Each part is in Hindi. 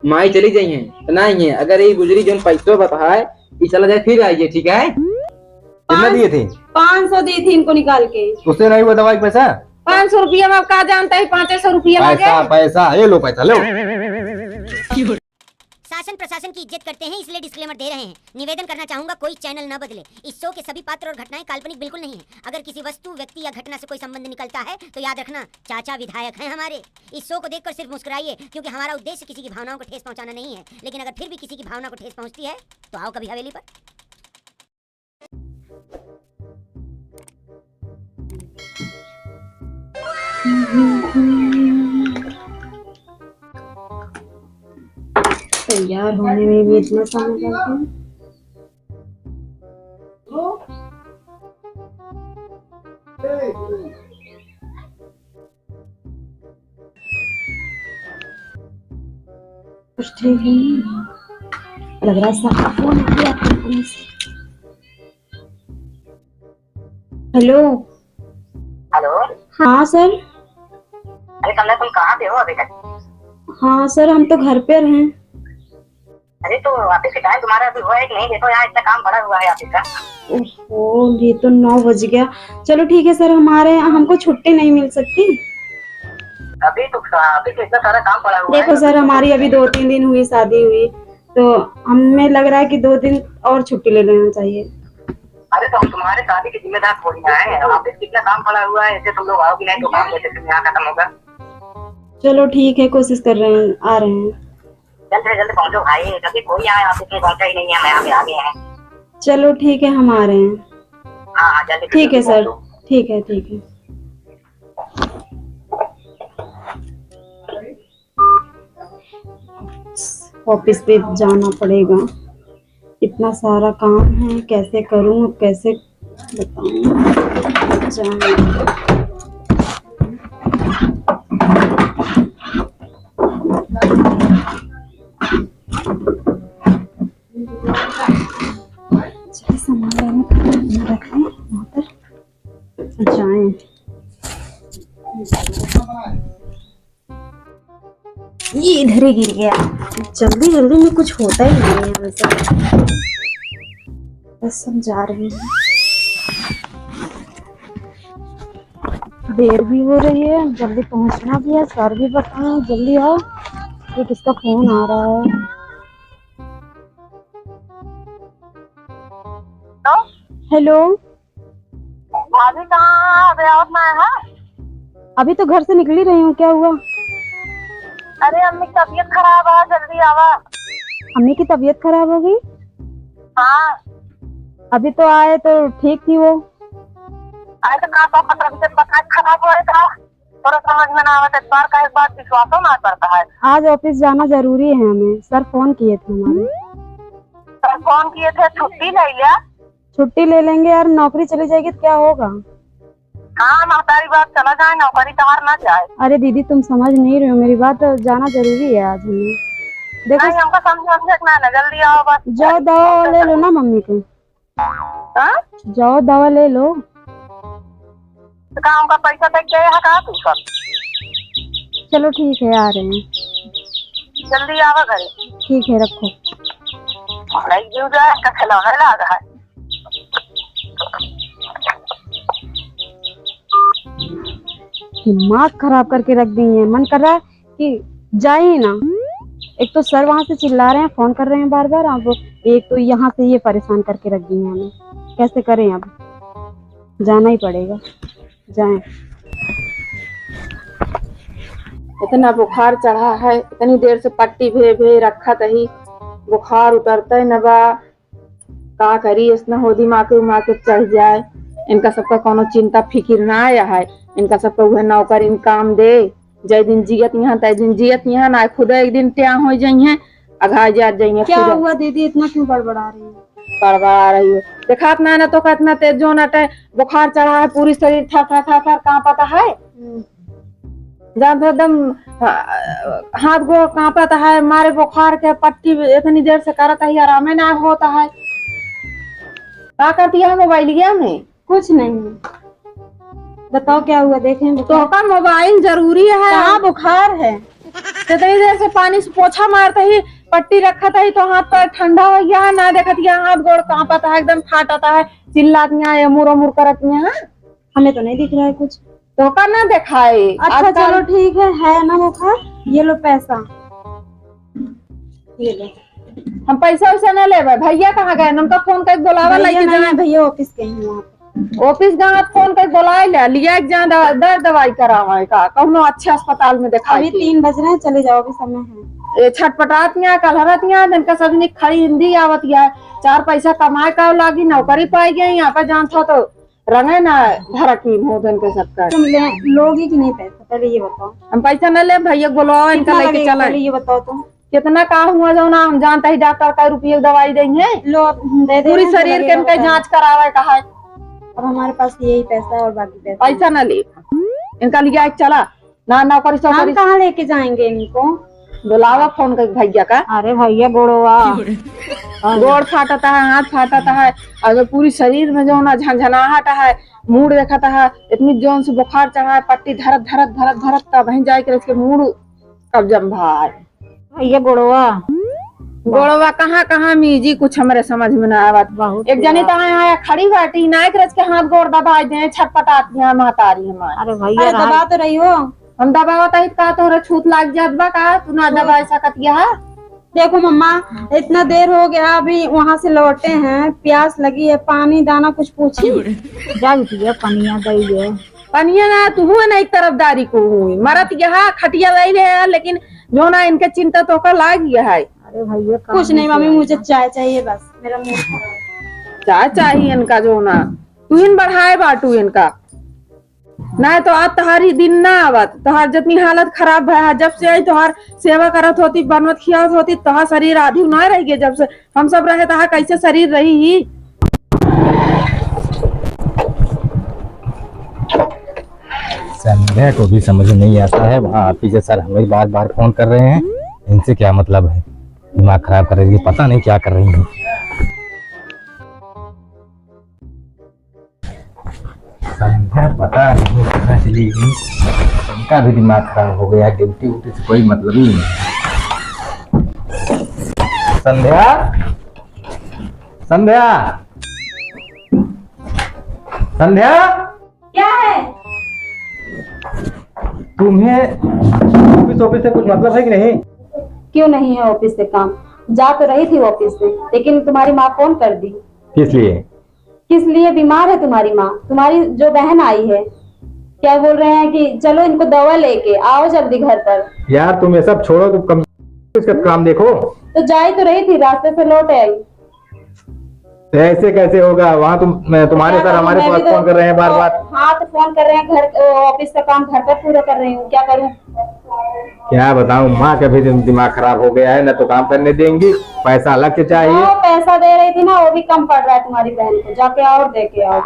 माई चली जाई है तो नहीं है, अगर ये गुजरी जो पैसों बता है ये चला जाए फिर आइए, ठीक है। कितना दिए थे? 500 दी थी इनको निकाल के। उससे नहीं हुआ दवाई का पैसा? 500 रुपया में आप कहा जानता है 500 रुपया पैसा पैसा ये लो, पैसा लो। शासन प्रशासन की इज्जत करते हैं इसलिए डिस्क्लेमर दे रहे हैं। निवेदन करना चाहूंगा कोई चैनल न बदले। इस शो के सभी पात्र और घटनाएं काल्पनिक बिल्कुल नहीं है। अगर किसी वस्तु, व्यक्ति या घटना से कोई संबंध निकलता है तो याद रखना चाचा विधायक हैं हमारे। इस शो को देखकर सिर्फ मुस्कुराइए, क्योंकि हमारा उद्देश्य किसी की भावनाओं को ठेस पहुंचाना नहीं है। लेकिन अगर फिर भी किसी की भावना को ठेस पहुंचती है तो आओ कभी हवेली पर। तैयार होने में भी इतना समय लगता है। कुछ ठीक है, लग रहा है सब फोन किया कंपनी से। Hello hello. हाँ सर। अरे कमला तुम कहाँ पे हो अभी तक? हाँ सर, हम तो घर पे हैं। अरे तो ऑफिस का टाइम तुम्हारा अभी हुआ है कि नहीं? देखो यहाँ इतना काम पड़ा हुआ है ऑफिस का। ओहो, ये तो 9 बज गया। चलो ठीक है सर, हमारे हमको छुट्टी नहीं मिल सकती। अभी तो ऑफिस में इतना सारा काम पड़ा हुआ देखो है। सर, हमारी अभी 2-3 दिन हुई शादी हुई, तो हमें लग रहा है कि 2 दिन और छुट्टी ले लेना चाहिए। अरे तो हम तुम्हारे शादी की जिम्मेदार थोड़ी ना है। ऑफिस कितना काम पड़ा हुआ है, ऐसे तुम लोग आओगे नहीं तो काम कैसे यहाँ खत्म होगा? चलो ठीक है, कोशिश कर रहे हैं, आ रहे हैं। जल्द से जल्द पहुँचो भाई, कभी कोई यहाँ ऑफिस में पहुँचा ही नहीं है। मैं यहाँ पे आ गए हैं। चलो ठीक है, हम आ रहे हैं। हाँ जल्दी। ठीक है सर, ठीक है ठीक है। ऑफिस पे जाना पड़ेगा, इतना सारा काम है, कैसे करूं, कैसे बताऊं। जाना सामान रखें वहाँ पर जाएं। ये इधर ही गिर गया। जल्दी जल्दी में कुछ होता ही नहीं है वैसे। बस हम जा रहे हैं, देर भी हो रही है, जल्दी पहुंचना भी है। सर भी बताएं जल्दी आओ। ये किसका फोन आ रहा है? हेलो, अभी कहाँ है? अभी तो घर से निकल ही रही हूँ। क्या हुआ? अरे अम्मी की तबीयत खराब है, जल्दी आवा। अम्मी की तबीयत खराब हो गई? हाँ अभी तो आए तो ठीक थी वो। आए तो कहाँ 15 मिनट खराब हो रहा था, थोड़ा समझ में ना आवत। इस बार का एक बार विश्वास ना करता है। आज ऑफिस जाना जरूरी है हमें, सर फोन किए थे हमारे। सर फोन किए थे, छुट्टी ले लिया? छुट्टी ले लेंगे यार, नौकरी चली जाएगी तो क्या होगा? हाँ महतारी बात चला जाए, नौकरी तहार ना जाए। अरे दीदी तुम समझ नहीं रहे हो मेरी बात, जाना जरूरी है आज हमें। देखो नहीं हमको समझना ना, जल्दी आओ बस। जाओ दवा ले लो ना मम्मी को। जाओ दवा ले लो। तो कहाँ उनका पैसा तक गए है कहाँ तू सब? चलो ठीक है, आ रहे हैं। जल्दी आवा घरे। ठीक है, रखो। खिलौना लगा है। दिमाग खराब करके रख दी है। मन कर रहा है कि जाए ही ना। एक तो सर वहां से चिल्ला रहे हैं, फोन कर रहे हैं बार बार। अब एक तो यहाँ से ये परेशान करके रख दी है हमें। कैसे करें? अब जाना ही पड़ेगा, जाएं। इतना बुखार चढ़ा है, इतनी देर से पट्टी भे भे रखा तही, बुखार उतरता है न बा। का करी, इसना हो दिमाग के चढ़ जाए। इनका सबका कोनो चिंता फिकिर ना आया है। इनका सबका वह नौकरी काम दे, जय दिन जियत यहाँ तय दिन जियत यहाँ ना। खुद एक दिन त्या हो जाइए, अघा जा जाइए। क्या हुआ दीदी, इतना क्यों बड़बड़ा रही है? बड़बड़ा रही हो देखात ना तो कितना तेज जो नटे बुखार चढ़ा है, पूरी शरीर थर थर थर थर कांपता है। एकदम हाथ गो कांपता है, मारे बुखार के पट्टी इतनी देर से करता है, आराम ना होता है। क्या करती है मोबाइल में? कुछ नहीं, बताओ क्या हुआ? देखें तो का मोबाइल जरूरी है। कहाँ बुखार है? जितनी देर से पानी से पोछा मारते ही पट्टी रखा था ही तो हाथ पर ठंडा हो गया है, ना देखत या हाथ गोड़ कांपता है, एकदम फाटता है, चिल्लातियां अमुर अमुर करतियां हैं। हमें तो नहीं दिख रहा है कुछ। तो का ना दिखाए। अच्छा चलो ठीक है ना बुखार, ये लो पैसा, ये लो। हम पैसा वैसा न ले भैया कहाँ गए, उनका फोन कर बुलावा भैया लेके नहीं जाए है, भैया ऑफिस गए हैं वहाँ पे। ऑफिस गए फोन कर बुलाए लिया दर्द दवाई करावे का कहनो अच्छे अस्पताल में दिखा। अभी 3 बज रहे हैं, चले जाओ, अभी समय है। ये छटपटातियां कलहरतियां जिनका सबने खड़ी हिंदी आवतिया, 4 पैसा कमाए का लागी, नौकरी पाई गई, यहाँ पे जान था तो रंगे ना धरकी भोजन के सबका। तुम लोगी कि नहीं पैसा, पहले ये बताओ। हम पैसा न ले भैया बुलाओ, इनका लेके चला। पहले ये बताओ तुम कितना का हुआ जो ना हम जानते ही डॉक्टर का रुपये दवाई देंगे, लो दे दे, पूरी शरीर के इनका जांच करावे का है। अब हमारे पास यही पैसा है और बाकी पैसा पैसा न ले इनका लिया चला ना, नौकरी हम चौकरी कहाँ लेके जाएंगे इनको। बुलावा फोन कर भैया का। अरे भैया गोड़वा गोड़ फाटता है, हाथ फाटता है, अगर पूरी शरीर में जो ना झंझनाहट है, मूड देखता है, इतनी जोन से बुखार चढ़ा है, पट्टी धरत धरत धरत धरत तब वहीं जाके इसके मूड कब जम्भा है। भैया गोड़वा गोड़वा कहाँ मीजी कुछ हमारे समझ में ना आवत। एक जनी तो आया खड़ी बाटी नायक रच के हाथ गोड़ दबा दे, छटपटाती है महतारी हमारे। अरे भैया दबा तो रही हो। हम दबावत है का तोहरे छूत लाग जात बा का, तू ना दबा सकतिया है। देखो मम्मा इतना देर हो गया, अभी वहाँ से लौटे हैं, प्यास लगी है, पानी दाना कुछ पूछी जा पनिया दे पनिया ना तू हुआ ना एक तरफदारी को हुई मरत यहाँ खटिया लाई रहे, लेकिन जो ना इनके चिंता तो का लाग गया है। अरे भैया कुछ नहीं मम्मी, मुझे चाय चाहिए बस, मेरा मुंह चाय चाहिए इनका जो ना तू इन बढ़ाए बाटू इनका ना, तो आज तुम्हारी दिन ना आवत, तुम्हार जितनी हालत खराब है, जब से आई तुम्हार सेवा करत होती, बनवत खियावत होती, तुम्हार शरीर आधी ना रह गए, जब से हम सब रहे तहा कैसे शरीर रही ही। संध्या को भी समझ नहीं आता है, वहाँ पीछे सर हमें बार बार फोन कर रहे हैं, इनसे क्या मतलब है, दिमाग खराब कर रही है, पता नहीं क्या कर रही है। संध्या पता नहीं कहाँ चली गई, उनका भी दिमाग खराब हो गया, ड्यूटी उटी से कोई मतलब ही नहीं। संध्या संध्या संध्या क्या है। तुम्हें ऑफिस से कुछ मतलब है कि नहीं? क्यों नहीं है ऑफिस से काम, जा तो रही थी ऑफिस से, लेकिन तुम्हारी माँ फोन कर दी। किस लिए? किस लिए, बीमार है तुम्हारी माँ, तुम्हारी जो बहन आई है, क्या बोल रहे हैं कि चलो इनको दवा लेके आओ जल्दी घर पर। यार तुम ये सब छोड़ो, तुम कम इसका काम देखो। तो जा तो रही थी, रास्ते से लौट आई। ऐसे कैसे होगा, वहाँ तुम्हारे सर हमारे पास फोन कर रहे हैं बार बार। हाँ तो फोन कर रहे हैं, घर ऑफिस का काम घर पर पूरा कर रही हूँ, क्या करूँ। क्या बताऊं, माँ का भी दिमाग खराब हो गया है, न तो काम करने देंगी, पैसा अलग से चाहिए। पैसा दे रही थी ना, वो भी कम पड़ रहा है तुम्हारी बहन को, जाके आओ और दे के आओ।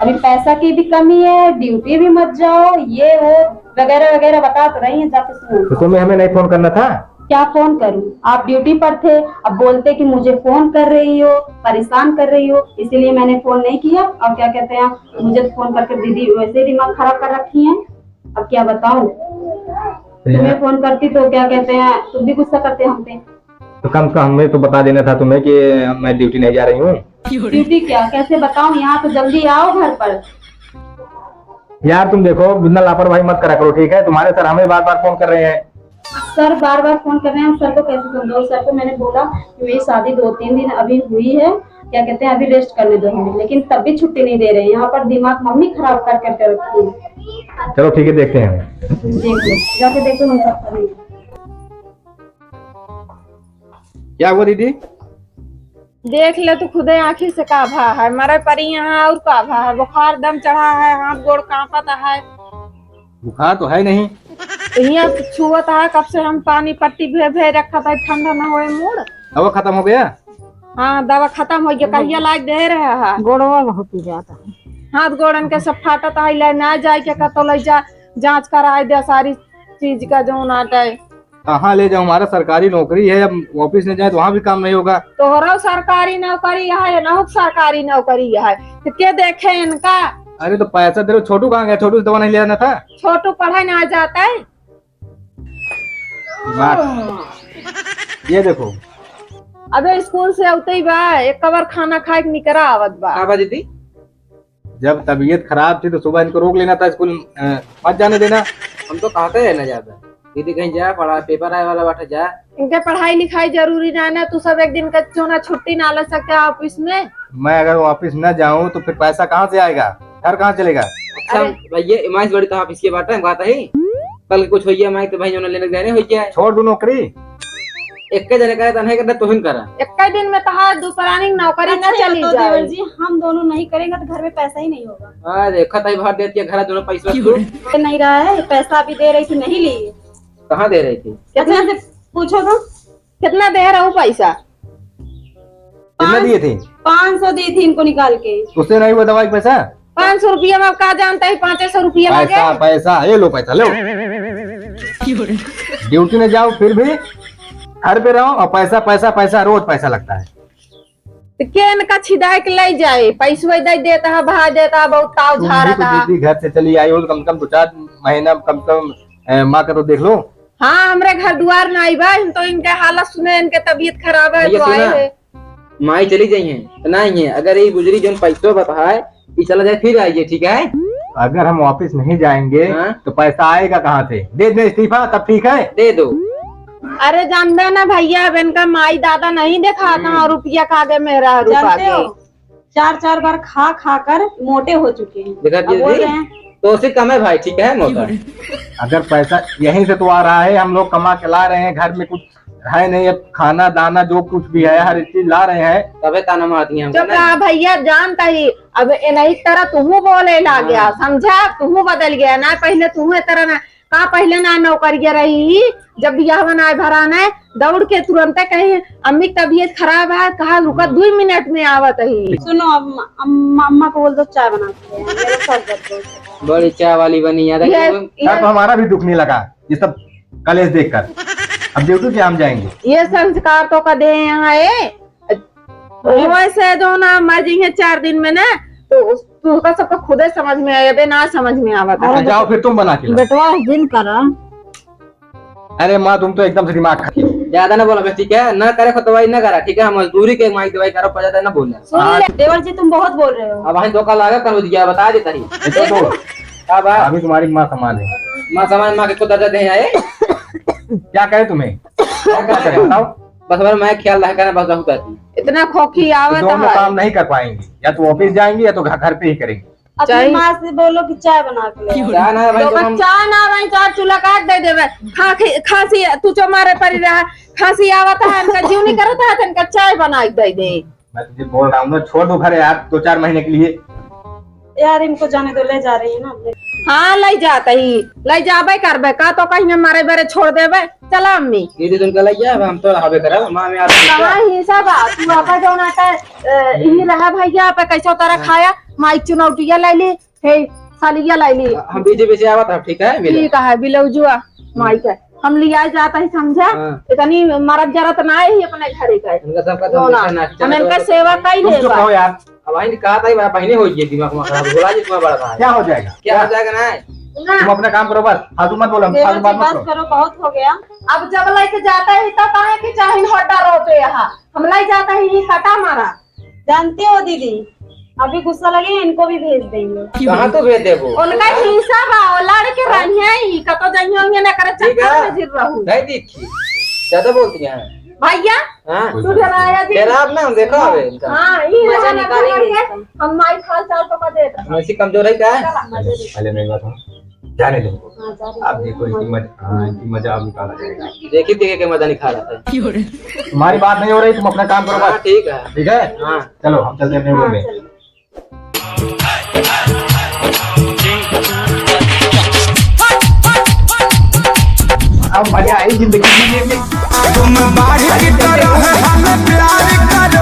अभी पैसा की भी कमी है, ड्यूटी भी मत जाओ, ये वो वगैरह वगैरह बता तो रही है, जाके सुनो। तो तुम्हें हमें नहीं फोन करना था? क्या फोन करूं, आप ड्यूटी पर थे, अब बोलते कि मुझे फोन कर रही हो, परेशान कर रही हो, इसीलिए मैंने फोन नहीं किया। और क्या कहते हैं, मुझे फोन करके दीदी वैसे दिमाग खराब कर रखी है, अब क्या बताऊं। तुम्हें फोन करती तो क्या कहते हैं, तुम भी गुस्सा करते हम पे। तो कम से कम हमें तो बता देना था तुम्हें कि मैं ड्यूटी नहीं जा रही हूँ। ड्यूटी क्या, कैसे बताऊं, यहाँ तो जल्दी आओ घर पर। यार तुम देखो, बिना लापरवाही मत करा करो, ठीक है? तुम्हारे सर हमें बार बार फोन कर रहे हैं। सर बार बार फोन कर रहे हैं, सर को कैसे समझाऊं। सर को मैंने बोला कि मेरी शादी 2-3 दिन अभी हुई है, क्या कहते हैं, अभी रेस्ट करने दो हमें, लेकिन तब भी छुट्टी नहीं दे रहे हैं। यहाँ पर दिमाग मम्मी खराब करके रखी है। चलो ठीक है, देखते हैं। देख लो, जाके देखो हम सब करेंगे। क्या हुआ दीदी? देख ले तू खुदे आँखी से का भा है, मरे परी यहाँ और का भा है, बुखार दम चढ़ा है, हाथ गोड़ कांपता है। बुखार तो है नहीं, यहाँ छुअत है, कब से हम पानी पट्टी भे रखा था, ठंडा ना होए मूड। दवा खत्म हो गया? हाँ दवा खत्म हो गया, कहिया लायक दे रहे है। गोड़वा बहुत ही जाता है, हाथ गोड़न के सब फाटत है, ले ना जाए के कतो ले जा, जांच कराए दे सारी चीज का जो नाटे। कहाँ ले जाऊँ, हमारा सरकारी नौकरी है, अब ऑफिस में जाए तो वहाँ भी काम नहीं होगा। तोहरा सरकारी नौकरी है ना, सरकारी नौकरी है, तो के देखे इनका। अरे तो पैसा दे, छोटू कहाँ गया? छोटू से दवा नहीं ले आना था? छोटू पढ़ाई ना जाता है, ये देखो, अबे स्कूल से औते ही बा एक कबार खाना खाए के निकरा आवत बा। हाँ बा दीदी, जब तबीयत खराब थी तो सुबह इनको रोक लेना था, स्कूल मत जाने देना। हम तो कहते हैं ना ज्यादा। दीदी कहीं जा, पढ़ा पेपर आए वाला बैठा जा। इनके पढ़ाई लिखाई जरूरी ना है ना, तू सब एक दिन का चोना छुट्टी ना ले सकते ऑफिस में। मैं अगर ऑफिस न जाऊं तो फिर पैसा कहाँ से आएगा, घर कहाँ चलेगा? अच्छा भैया, इमाइस बड़ी तो ऑफिस की बात है, बात है कल कुछ होइए माइक तो भाई जो लेने गए हो क्या छोड़ दू नौकरी। एक के जने करे तो नहीं करता, तुहिन करा। एक दिन में कहा दोपहरानी नौकरी न अच्छा, चली तो जाए। देवर जी हम दोनों नहीं करेंगे तो घर में पैसा ही नहीं होगा। हाँ देखा था भर देती है घर दोनों पैसा तू नहीं रहा है, पैसा भी दे रही थी नहीं ली। कहाँ दे रही थी? कितना से पूछो तो, कितना दे रहा हूँ पैसा? कितना दिए थे? 500 दी थी इनको निकाल के। उससे नहीं हुआ दवाई का पैसा? 500 रुपया में कहा जानता है 500 रुपया पैसा मांगे। पैसा ये लो, पैसा लो। ड्यूटी में जाओ फिर भी घर पे रहो और पैसा पैसा पैसा, रोज पैसा लगता है। तो के इनका छिदाए के ले जाए, पैसा दे देता है, बहा देता है, बहुत ताव तुम झाड़ा भी तो था। दीदी घर से चली आई हो, कम से कम 2-4 महीना कम से कम माँ का तो देख लो। हाँ हमरे घर द्वार ना आई बा, तो इनके हालत सुने, इनके तबीयत खराब है तो आए है। माई चली जाइए तो नहीं है, अगर ये गुजरी जो पैसों बताए ये चला जाए फिर आइए, ठीक है? अगर हम ऑफिस नहीं जाएंगे हाँ? तो पैसा आएगा कहाँ से? दे दे इस्तीफा तब ठीक है। दे दो। अरे जानते ना भैया, अब इनका माई दादा नहीं देखा था रुपया खा गए मेरा रुपया जानते हो, के। 4-4 बार खा खा कर मोटे हो चुके हैं। देखा अब बोल रहे हैं तो उसी कम है भाई, ठीक है मौका। अगर पैसा यहीं से तो आ रहा है, हम लोग कमा के ला रहे हैं, घर में कुछ है नहीं, अब खाना दाना जो कुछ भी है हर चीज ला रहे हैं। तबे ताना मारती हैं हमको जब ना। भैया जानता ही, अब नहीं तरह तू बोले ला गया, समझा? तू बदल गया ना, पहले तू तरह ना का, पहले ना नौकरिया रही, जब बियाह बनाए भराना दौड़ के तुरंत कहीं अम्मी की तबीयत खराब है, कहा रुका 2 मिनट में आवत ही। सुनो, अब अम्मा को बोल दो चाय बना के दे, मेरे सर दर्द हो रहा है। बड़ी चाय वाली बनी याद है। सर तो हमारा भी दुख नहीं लगा ये सब कलेश देखकर। अब ड्यूटी से हम जाएंगे। ये संस्कार तो का दे यहाँ वैसे जो ना मर 4 दिन में ना, तो तुमका सबका खुदे समझ में आए, बे ना समझ में आवत। अच्छा, जाओ फिर तुम बना के लाओ। बेटवा दिन करा। अरे माँ तुम तो एकदम से दिमाग खा। ज्यादा ना बोला बस, ठीक है? न करे दवाई न करा, ठीक है? मजदूरी के माई दवाई करो, पता ना बोलना। सुन ले देवर जी, तुम बहुत बोल रहे हो। अब वहीं धोखा लागा कर दिया, बता देता ही। अब अभी तुम्हारी माँ समान है। माँ समान माँ के को दर्द दे आए। क्या कहे तुम्हें? क्या करें बताओ? बस मैं ख्याल रखा बस होता थी। इतना खोखी तो आवत दोनों है। काम नहीं कर पाएंगे, या तो ऑफिस जाएंगे या तो घर पे ही करेंगे। अपनी माँ से बोलो कि चाय बना के ले। क्या ना भाई, तो तो हम बच्चा ना भाई 4 चूल्हा काट दे देवे। खांसी तू जो मारे पड़ी रहा, खांसी आवत है, इनका जीव नहीं करता है, इनका चाय बना के दे दे। मैं तुझे बोल रहा हूँ ना, छोड़ दो घर यार 2-4 महीने के लिए। यार इनको जाने दो, ले जा रही है ना। हाँ ले जाता ही, ले जाबे करबे का, तो कहीं मारे बेरे छोड़ देवे। चला अम्मी दीदी तुम कल आइए, अब हम तो हवे करा माँ में कहाँ ही सब तू आपा जो ना यही रहा भैया पे कैसे तरह खाया, माई चुनौतिया लाई ली, हे सालिया लाई ली। हम बीजेपी से आवा था, ठीक है? ठीक है बिलौजुआ माई के हम लिया जाता ही, समझा? इतनी मरद जरत ना ही अपने घरे का उनका सबका जो ना हम इनका सेवा कई तुम चुप देवा। रहो यार। अब वहीं कहा था भाई बहने हो गई, दिमाग में खराब बोला जी तुम्हें बड़ा था। क्या हो जाएगा? क्या हो जाएगा ना? तुम अपना काम करो बस, फालतू मत बोलो, देवर फालतू जी बात मत बस करो। करो, बहुत हो गया। अब जब लेके जाता है तो कहे कि चाहे हड्डा रोते यहाँ, हम लाई जाता है ये कटा मारा। जानते हो दीदी, अभी गुस्सा लगे इनको भी भेज देंगे। कहाँ तो भेज दे वो? उनका हिस्सा बा, वो लड़के रहिए ही कतो जाइए होंगे ना करे ठीक चक्कर है। में जिर रहूं। नहीं देखी ज्यादा बोलती हैं भैया हाँ? तू डराया जी। तेरा अब ना हम देखो अब इनका हाँ ये मजा मजा निकालेंगे निकालेंगे, हम माई खाल चाल तो का देता। वैसी कमजोर है क्या है? पहले मेरी बात सुनो, जाने दो। आप देखो इनकी मजा अब निकाला जाएगा। देखी देखे के मजा नहीं खा रहा था। तुम्हारी बात नहीं हो रही, तुम अपना काम करो हाँ बस। ठीक है। ठीक है? हाँ चलो हम चलते हैं अपने रूम में। अब मजा आई जिंदगी में। तुम बाढ़ की तरह हमें प्यार करो।